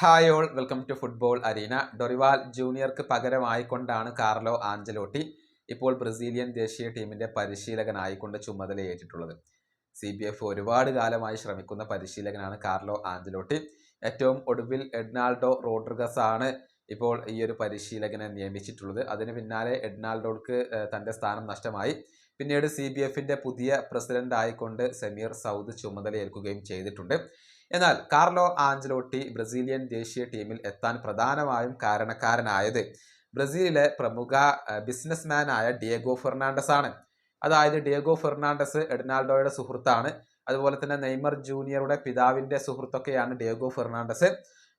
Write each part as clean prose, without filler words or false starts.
Hi all, welcome to football arena. Dorival ജൂനിയർക്ക് പകരമായിക്കൊണ്ടാണ് Carlo Ancelotti ഇപ്പോൾ ബ്രസീലിയൻ ദേശീയ ടീമിന്റെ പരിശീലകനായിക്കൊണ്ട് ചുമതലയേറ്റിട്ടുള്ളത്. CBF ഒരുപാട് കാലമായി ശ്രമിക്കുന്ന പരിശീലകനാണ് കാർലോ ആഞ്ചലോട്ടി. ഏറ്റവും ഒടുവിൽ എഡ്നാൾഡോ റോഡ്രിഗസ് ആണ് ഇപ്പോൾ ഈ ഒരു പരിശീലകനെ നിയമിച്ചിട്ടുള്ളത്. അതിന് പിന്നാലെ എഡ്നാൾഡോക്ക് തന്റെ സ്ഥാനം നഷ്ടമായി. പിന്നീട് CBFന്റെ പുതിയ പ്രസിഡന്റ് ആയിക്കൊണ്ട് സമീർ സൗദ് ചുമതലയേൽക്കുകയും ചെയ്തിട്ടുണ്ട്. എന്നാൽ കാർലോ ആഞ്ചലോട്ടി ബ്രസീലിയൻ ദേശീയ ടീമിൽ എത്താൻ പ്രധാനമായും കാരണക്കാരനായത് ബ്രസീലിലെ പ്രമുഖ ബിസിനസ്മാൻ ആയ ഡിയേഗോ ഫെർണാണ്ടസ് ആണ്. അതായത് ഡിയേഗോ ഫെർണാണ്ടസ് എഡ്നാൾഡോയുടെ സുഹൃത്താണ്. അതുപോലെ തന്നെ നെയ്മർ ജൂനിയറുടെ പിതാവിന്റെ സുഹൃത്തൊക്കെയാണ് ഡിയേഗോ ഫെർണാണ്ടസ്.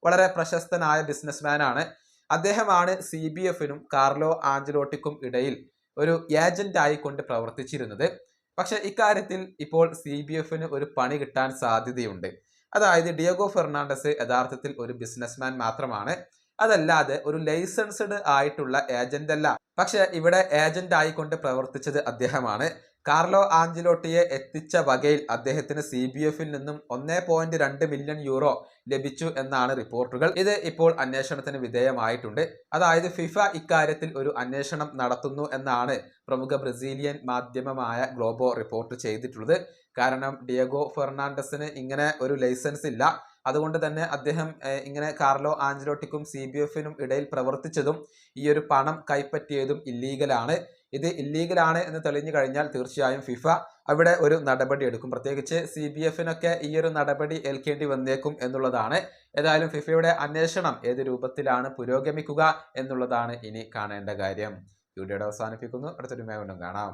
വളരെ പ്രശസ്തനായ ബിസിനസ്മാൻ ആണ്. അദ്ദേഹമാണ് CBFനും കാർലോ ആഞ്ചലോട്ടിക്കും ഇടയിൽ ഒരു ഏജന്റ് ആയിക്കൊണ്ട് പ്രവർത്തിച്ചിരുന്നത്. പക്ഷെ ഇക്കാര്യത്തിൽ ഇപ്പോൾ CBFന് ഒരു പണി കിട്ടാൻ സാധ്യതയുണ്ട്. അതായത് ഡിയേഗോ ഫെർണാണ്ടസ് യഥാർത്ഥത്തിൽ ഒരു ബിസിനസ്മാൻ മാത്രമാണ്, അതല്ലാതെ ഒരു ലൈസൻസ്ഡ് ആയിട്ടുള്ള ഏജന്റ് അല്ല. പക്ഷെ ഇവിടെ ഏജന്റ് ആയിക്കൊണ്ട് പ്രവർത്തിച്ചത് അദ്ദേഹമാണ്. കാർലോ ആഞ്ചലോട്ടിയെ എത്തിച്ച വകയിൽ അദ്ദേഹത്തിന് CBFൽ നിന്നും 1.2 മില്യൺ യൂറോ ലഭിച്ചു എന്നാണ് റിപ്പോർട്ടുകൾ. ഇത് ഇപ്പോൾ അന്വേഷണത്തിന് വിധേയമായിട്ടുണ്ട്. അതായത് ഫിഫ ഇക്കാര്യത്തിൽ ഒരു അന്വേഷണം നടത്തുന്നു എന്നാണ് പ്രമുഖ ബ്രസീലിയൻ മാധ്യമമായ ഗ്ലോബോ റിപ്പോർട്ട് ചെയ്തിട്ടുള്ളത്. കാരണം ഡിയേഗോ ഫെർണാണ്ടസിന് ഇങ്ങനെ ഒരു ലൈസൻസ് ഇല്ല. അതുകൊണ്ട് തന്നെ അദ്ദേഹം ഇങ്ങനെ കാർലോ ആഞ്ചലോട്ടിക്കും CBFനും ഇടയിൽ പ്രവർത്തിച്ചതും ഈ ഒരു പണം കൈപ്പറ്റിയതും ഇല്ലീഗലാണ്. ഇത് ഇല്ലീഗലാണ് എന്ന് തെളിഞ്ഞു കഴിഞ്ഞാൽ തീർച്ചയായും ഫിഫ അവിടെ ഒരു നടപടി എടുക്കും. പ്രത്യേകിച്ച് CBFനൊക്കെ ഈ ഒരു നടപടി ഏൽക്കേണ്ടി വന്നേക്കും എന്നുള്ളതാണ്. ഏതായാലും ഫിഫയുടെ അന്വേഷണം ഏത് രൂപത്തിലാണ് പുരോഗമിക്കുക എന്നുള്ളതാണ് ഇനി കാണേണ്ട കാര്യം. വീഡിയോയുടെ അവസാനിപ്പിക്കുന്നു. അടുത്തൊരു വീണ്ടും കാണാം.